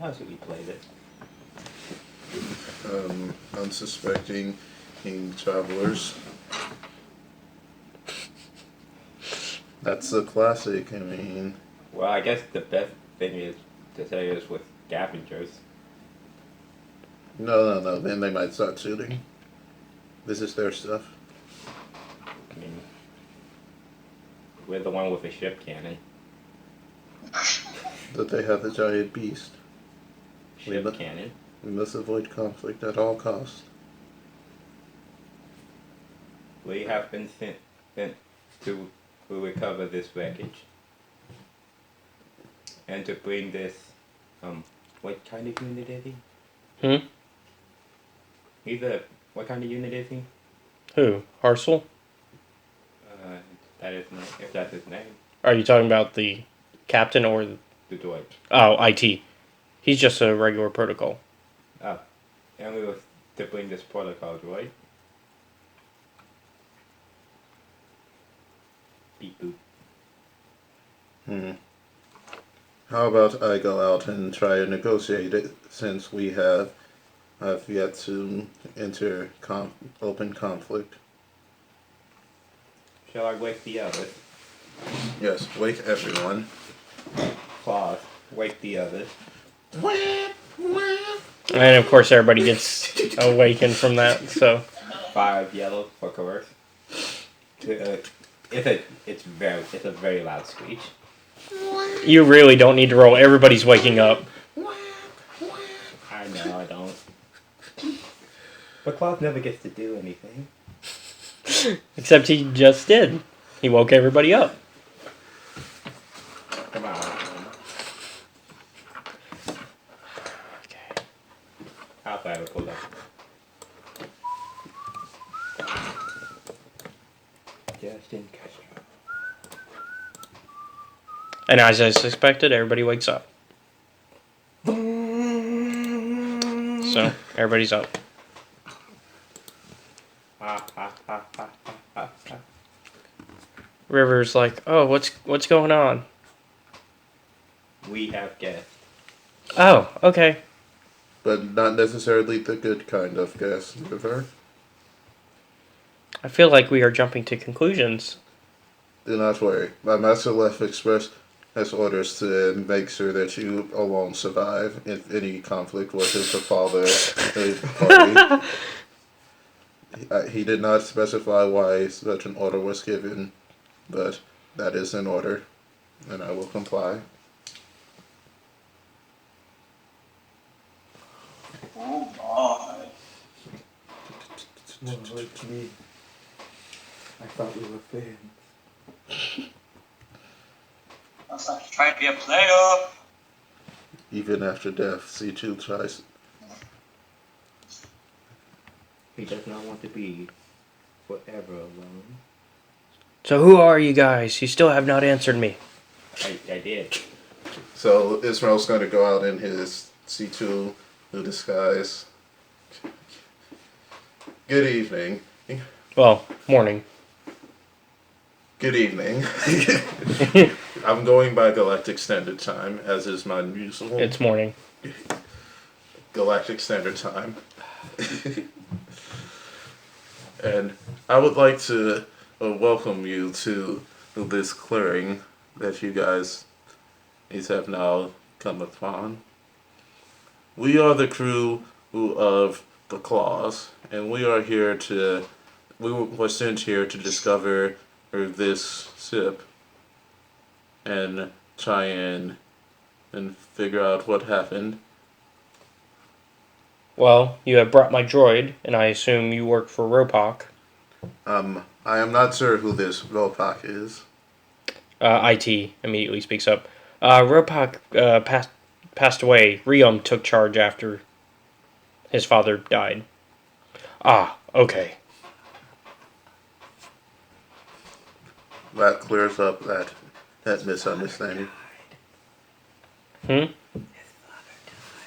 How should we play this? Unsuspecting travelers. That's a classic, I mean. Well, I guess the best thing is to say is with scavengers. No. Then they might start shooting. This is their stuff. I mean, we're the one with a ship cannon. That they have the giant beast. Ship cannon. We must avoid conflict at all costs. We have been sent to recover this wreckage. And to bring this, what kind of unit is he? What kind of unit is he? Who? Harsel? That is not, if that's his name. Are you talking about the captain or The droid. Oh, IT. He's just a regular protocol. Oh. And we were to bring this protocol, right? Beep boop. How about I go out and try and negotiate it, since we have yet to enter open conflict. Shall I wake the others? Yes, wake everyone. Claws, wake the others. And of course everybody gets awakened from that, so. 5 yellow for coerce. It's a very loud screech. You really don't need to roll. Everybody's waking up. I know, I don't. But Claws never gets to do anything. Except he just did. He woke everybody up. Come on. Okay. I'll try to pull up. Just in case. And as I suspected, everybody wakes up. So, everybody's up. River's like, oh, what's going on? We have guests. Oh, okay. But not necessarily the good kind of gas, River. I feel like we are jumping to conclusions. Do not worry. My Master Left Express has orders to make sure that you alone survive if any conflict were to befall the party. He did not specify why such an order was given, but that is an order, and I will comply. Oh my. No, it's me. I thought we were friends. I was like, trying to be a player. Even after death, C2 tries. He does not want to be forever alone. So who are you guys? You still have not answered me. I did. So Israel's going to go out in his C2 new disguise. Good evening. Well, morning. Good evening. I'm going by Galactic Standard Time, as is my usual. It's morning. Galactic Standard Time. And I would like to welcome you to this clearing that you guys have now come upon. We are the crew of the Claws, and we were sent here to discover this ship and try and figure out what happened. Well, you have brought my droid, and I assume you work for Ropak. I am not sure who this Ropak is. IT immediately speaks up. Ropak passed away. Riom took charge after his father died. Ah, okay. That clears up that misunderstanding. Yeah,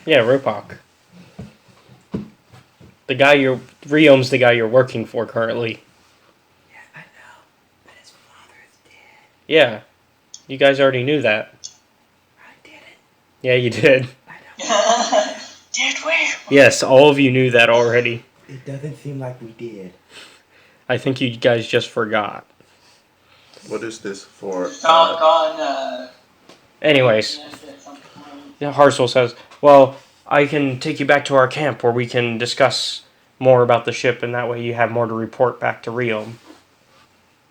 Ropak. Riom's the guy you're working for currently. Yeah, I know. But his father is dead. Yeah, you guys already knew that. I didn't. Yeah, you did. I know. Yes, all of you knew that already. It doesn't seem like we did. I think you guys just forgot. What is this for? Doggone, Anyways, at some point. yeah, Harsel says, well, I can take you back to our camp where we can discuss more about the ship, and that way you have more to report back to Rio.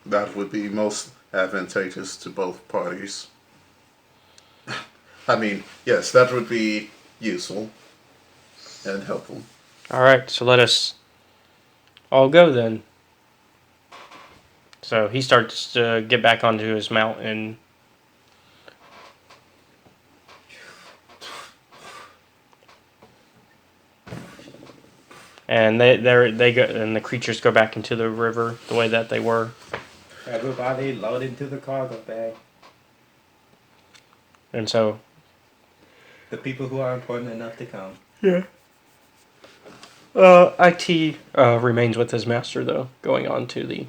That would be most advantageous to both parties. I mean, yes, that would be useful and helpful. Alright, so let us all go then. So he starts to get back onto his mount and they go and the creatures go back into the river the way that they were. Everybody load into the cargo bag. And so The people who are important enough to come. yeah. IT remains with his master though, going on to the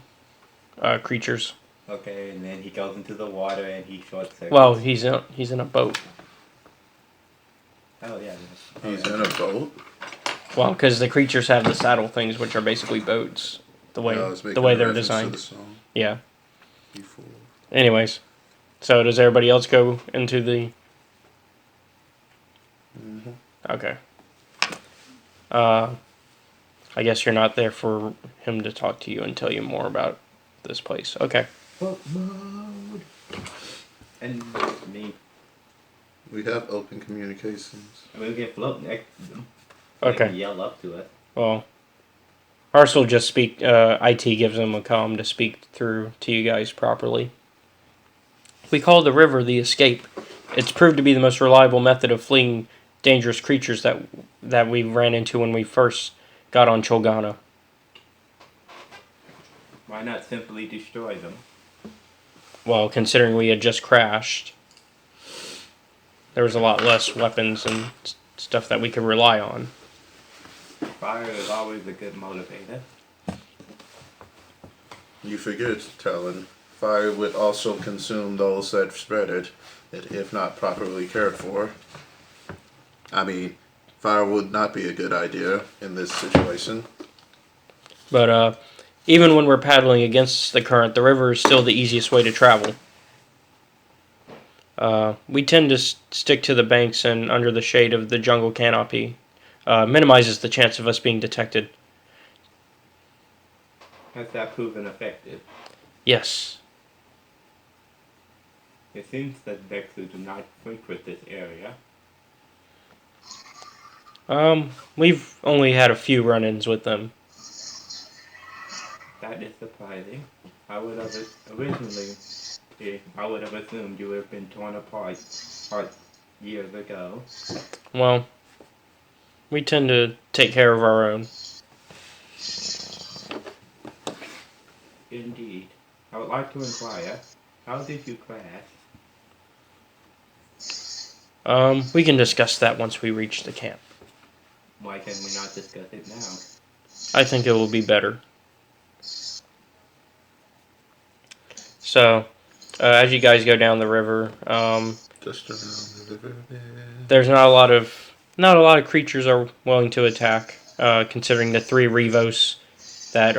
creatures. Okay, and then he goes into the water and he short circuits. Well, he's in a boat. Oh yeah. He's in a boat. Well, because the creatures have the saddle things, which are basically boats. The way I was making the way a they're reference to designed. the song Yeah. before. Anyways, so does everybody else go into the? Mhm. Okay. I guess you're not there for him to talk to you and tell you more about this place. Okay. Boat mode. And me. We have open communications. We'll get float next to them. They Okay. can yell up to us. Well, Ars will just speak. IT gives him a comm to speak through to you guys properly. We call the river the escape. It's proved to be the most reliable method of fleeing dangerous creatures that we ran into when we first got on Cholgana. Why not simply destroy them? Well, considering we had just crashed, there was a lot less weapons and stuff that we could rely on. Fire is always a good motivator. You forget, Talon. Fire would also consume those that spread it, if not properly cared for. I mean, fire would not be a good idea in this situation. But even when we're paddling against the current, the river is still the easiest way to travel. We tend to stick to the banks and under the shade of the jungle canopy. Minimizes the chance of us being detected. Has that proven effective? Yes. It seems that Vexu do not frequent this area. We've only had a few run-ins with them. That is surprising. I would have originally, I would have assumed you would have been torn apart years ago. Well, we tend to take care of our own. Indeed. I would like to inquire, how did you crash? We can discuss that once we reach the camp. Why can we not discuss it now? I think it will be better. So, as you guys go down the river, Just around the river. there's not a lot of creatures are willing to attack, considering the 3 Revos that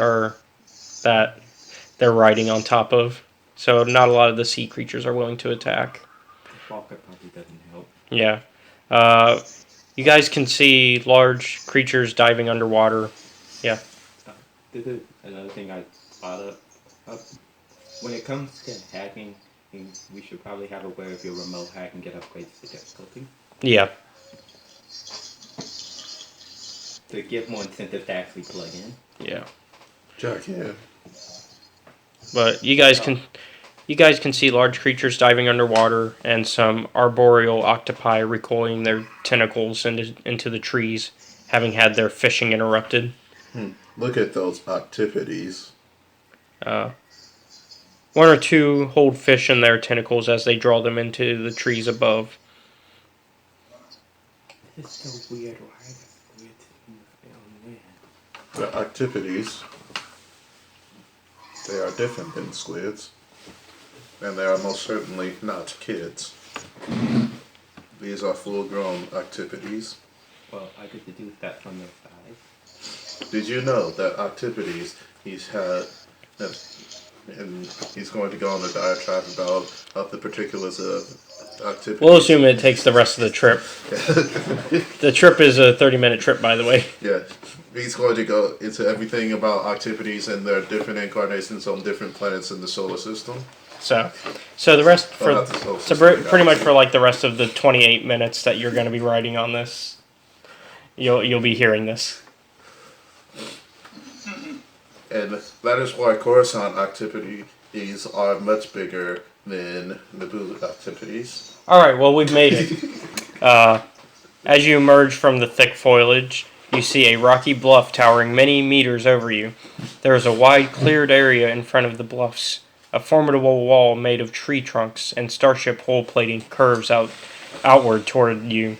they're riding on top of. So not a lot of the sea creatures are willing to attack. The Falker probably doesn't help. Yeah. You guys can see large creatures diving underwater. Yeah. This is another thing I thought of. When it comes to hacking, we should probably have a way of your remote hack and get upgrades to difficulty. Yeah. To give more incentive to actually plug in. Yeah. Jack, yeah. But you guys can see large creatures diving underwater and some arboreal octopi recoiling their tentacles into the trees, having had their fishing interrupted. Look at those activities. 1 or 2 hold fish in their tentacles as they draw them into the trees above. It's so weird, right? The activities, they are different than squids. And they are most certainly not kids. These are full-grown activities. Well, I could deduce that from their size. Did you know that activities he's had, and he's going to go on a diatribe about the particulars of activities. We'll assume it takes the rest of the trip. The trip is a 30-minute trip, by the way. Yeah, he's going to go into everything about activities and their different incarnations on different planets in the solar system. So the rest Well, for not the solar so system, pretty much for like the rest of the 28 minutes that you're going to be riding on this, you'll be hearing this. And that is why Coruscant activities are much bigger than Naboo activities. All right, well we've made it. As you emerge from the thick foliage, you see a rocky bluff towering many meters over you. There is a wide cleared area in front of the bluffs. A formidable wall made of tree trunks and starship hull plating curves outward toward you,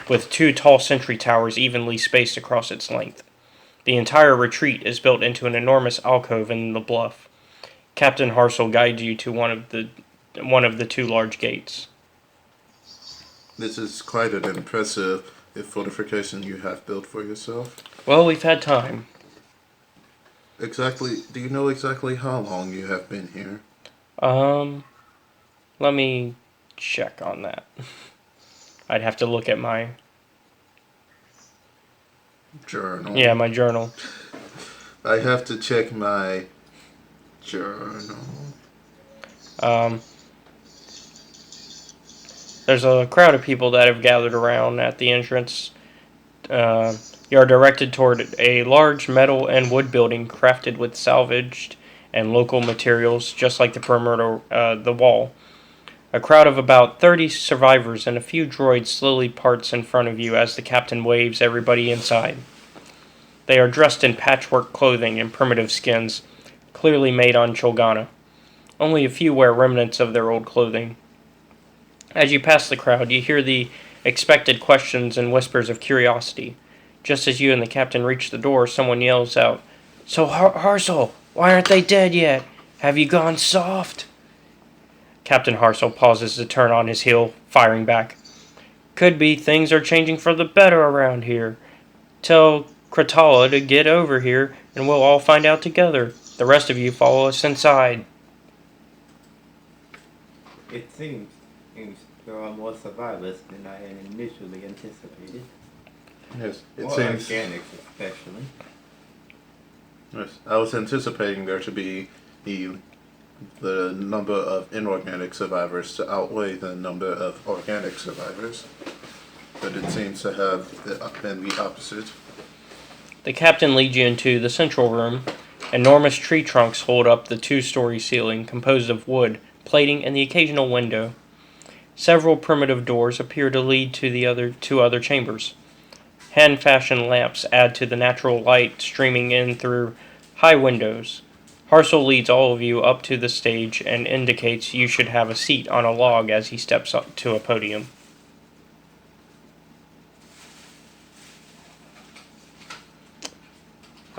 with 2 tall sentry towers evenly spaced across its length. The entire retreat is built into an enormous alcove in the bluff. Captain Harsel guides you to one of the 2 large gates. This is quite an impressive fortification you have built for yourself. Well, we've had time. Exactly. Do you know exactly how long you have been here? Let me check on that. I'd have to look at my Journal. Yeah, my journal. I have to check my journal. There's a crowd of people that have gathered around at the entrance. You are directed toward a large metal and wood building crafted with salvaged and local materials, just like the perimeter, the wall. A crowd of about 30 survivors and a few droids slowly parts in front of you as the captain waves everybody inside. They are dressed in patchwork clothing and primitive skins, clearly made on Cholgana. Only a few wear remnants of their old clothing. As you pass the crowd, you hear the expected questions and whispers of curiosity. Just as you and the captain reach the door, someone yells out, "So, Harsel, why aren't they dead yet? Have you gone soft?" Captain Harsel pauses to turn on his heel, firing back. "Could be things are changing for the better around here. Tell Kratala to get over here, and we'll all find out together. The rest of you follow us inside." It seems there are more survivors than I had initially anticipated. Yes, it More seems. organics, especially. Yes, I was anticipating there to be the number of inorganic survivors to outweigh the number of organic survivors, but it seems to have been the opposite. The captain leads you into the central room. Enormous tree trunks hold up the 2-story ceiling, composed of wood, plating, and the occasional window. Several primitive doors appear to lead to the 2 other chambers. Hand-fashioned lamps add to the natural light streaming in through high windows. Harsel leads all of you up to the stage and indicates you should have a seat on a log as he steps up to a podium.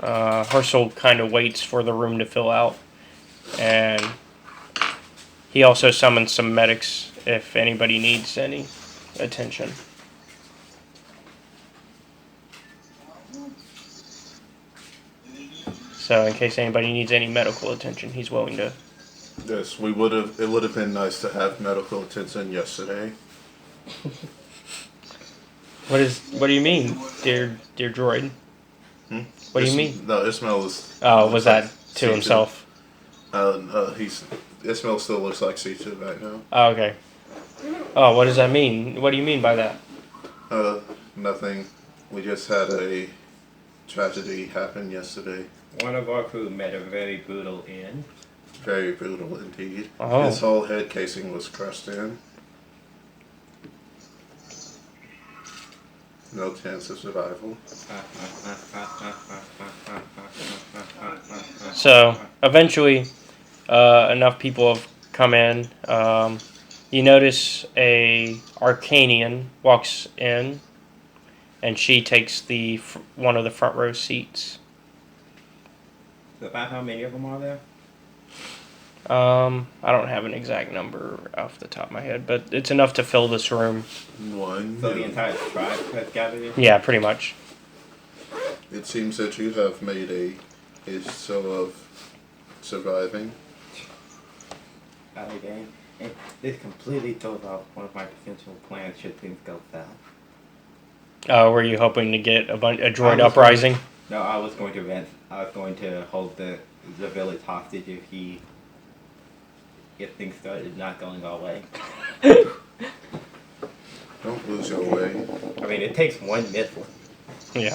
Harsel kind of waits for the room to fill out, and he also summons some medics if anybody needs any attention. So in case anybody needs any medical attention, he's willing to. Yes, we would have. It would have been nice to have medical attention yesterday. What do you mean, dear droid? What do you mean? No, Ismail was. Oh, was that to C2. himself? Ismail still looks like C2 right now. Oh, okay. Oh, what does that mean? What do you mean by that? Nothing. We just had a tragedy happen yesterday. One of our crew met a very brutal end. Very brutal indeed. Oh. His whole head casing was crushed in. No chance of survival. So eventually, enough people have come in. You notice a Arcanian walks in, and she takes one of the front row seats. About how many of them are there? I don't have an exact number off the top of my head, but it's enough to fill this room. One. So the entire tribe has gathered here? Yeah, pretty much. It seems that you have made a show of surviving. Again. And this completely throws off one of my potential plans should things go south. Were you hoping to get a droid I was uprising? No, I was going to hold the village hostage if things started not going our way. Don't lose your way. I mean, it takes one missile. Yeah.